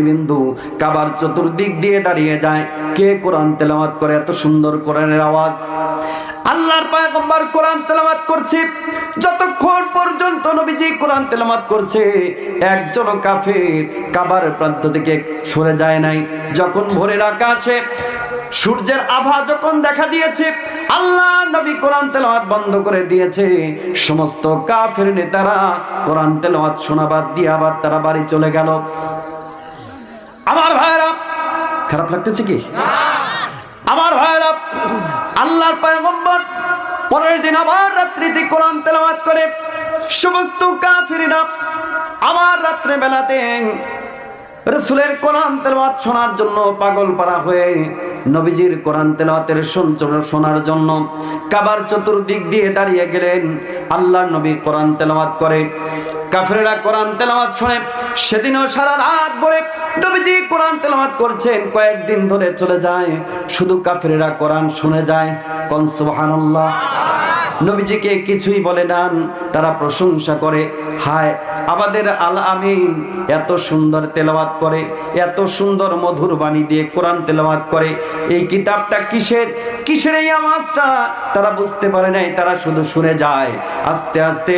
বিন্দু কাবার চতুর্দিক দিয়ে দাঁড়িয়ে যায়। কে কোরআন তেলাওয়াত করে? এত সুন্দর কোরআনের আওয়াজ। আল্লাহর পয়গম্বর কোরআন তেলাওয়াত করছে। যতক্ষণ পর্যন্ত নবীজি কোরআন তেলাওয়াত করছে, একজন কাফের কাবার প্রান্ত থেকে সরে যায় নাই। যখন ভোরের আকাশে সূর্যের আভা যখন দেখা দিয়েছে, আল্লাহ নবী কোরআন তেলাওয়াত বন্ধ করে দিয়েছে। সমস্ত কাফের নেতারা কোরআন তেলাওয়াত শোনা বাদ দিয়ে আবার তারা বাড়ি চলে গেল। আমার ভাইরা, খারাপ লাগতেছে কি? আমার ভাইরা, আল্লাহর পয়গম্বর পরের দিন আবার রাত্রিতে কোরআন তেলাওয়াত করে। সমস্ত কাফিররা আবার রাত্রে বেলাতে রাসূলের কোরআন তেলাওয়াত শোনার জন্য পাগল পারা হয়ে নবীজির কোরআন তেলাওয়াতের শোনার জন্য কাবার চতুর্দিক দিয়ে দাঁড়িয়ে গেলেন। আল্লাহর নবী কোরআন তেলাওয়াত করে, কাফেররা কোরআন তেলাওয়াত শুনে। সেদিনও সারা রাত ভরে নবীজি কোরআন তেলাওয়াত করছেন। কয়েকদিন ধরে চলে যায়, শুধু কাফেররা কোরআন শুনে যায়। কোন সুবহানাল্লাহ। নবীজিকে কিছুই বলে না, তারা প্রশংসা করে, হায় আমাদের আল আমিন এত সুন্দর তেলাওয়াত করে, এত সুন্দর মধুর বাণী দিয়ে কোরআন তেলাওয়াত করে। এই কিতাবটা কিসের এই আওয়াজটা তারা বুঝতে পারে নাই, তারা শুধু শুনে যায়। আস্তে আস্তে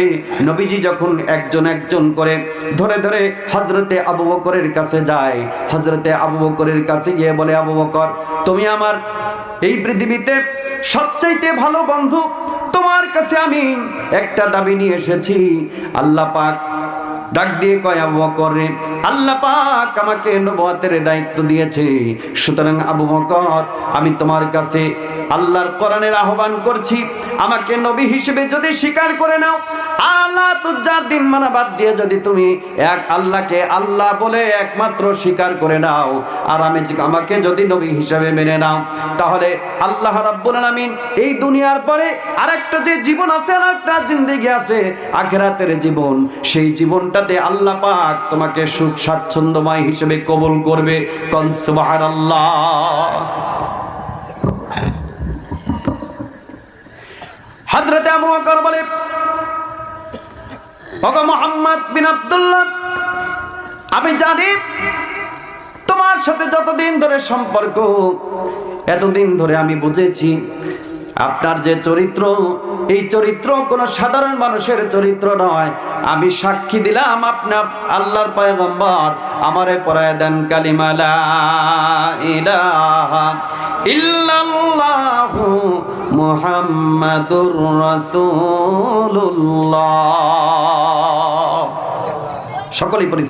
নবীজি যখন একজন একজন করে ধরে ধরে হযরতে আবু বকরের কাছে যায়, হযরতে আবু বকরের কাছে গিয়ে বলে, আবু বকর, তুমি আমার এই পৃথিবীতে সবচাইতে ভালো বন্ধু, তোমার কাছে আমি একটা দাবি নিয়ে এসেছি। আল্লাহ পাক ডাক দিয়ে কয়, আবু বকর রে, আল্লাহ পাক আমাকে নবুয়তের দায়িত্ব দিয়েছে। সুতরাং আবু বকর, আমি তোমার কাছে আল্লাহর কোরআনের আহ্বান করছি, আমাকে নবী হিসেবে যদি স্বীকার করে নাও, আল্লাহ তুজার দিন মানা বাদ দিয়ে যদি তুমি এক আল্লাহকে আল্লাহ বলে একমাত্র স্বীকার করে নাও, আর আমাকে যদি নবী হিসেবে মেনে নাও, তাহলে আল্লাহ রাব্বুল আলামিন এই দুনিয়ার পরে আরেকটা যে জীবন আছে, আরেকটা জিন্দেগি আছে, আখিরাতের জীবন, সেই জীবনটাতে আল্লাহ পাক তোমাকে সুখ স্বাচ্ছন্দ্যময় হিসেবে কবুল করবে। কোন সুবহানাল্লাহ। হযরত আবু বকর বলে, ওগো মুহাম্মদ বিন আব্দুল্লাহ, আমি জানি তোমার সাথে যতদিন ধরে সম্পর্ক, এতদিন ধরে আমি বুঝেছি আপনার যে চরিত্র, এই চরিত্র কোনো সাধারণ মানুষের চরিত্র নয়। আমি সাক্ষী দিলাম আপনার আল্লাহর পয়গম্বর আমারে পড়ায় দেন কালিমা লা ইলাহা ইল্লাল্লাহু মুহাম্মাদুর রাসূলুল্লাহ। সকলেই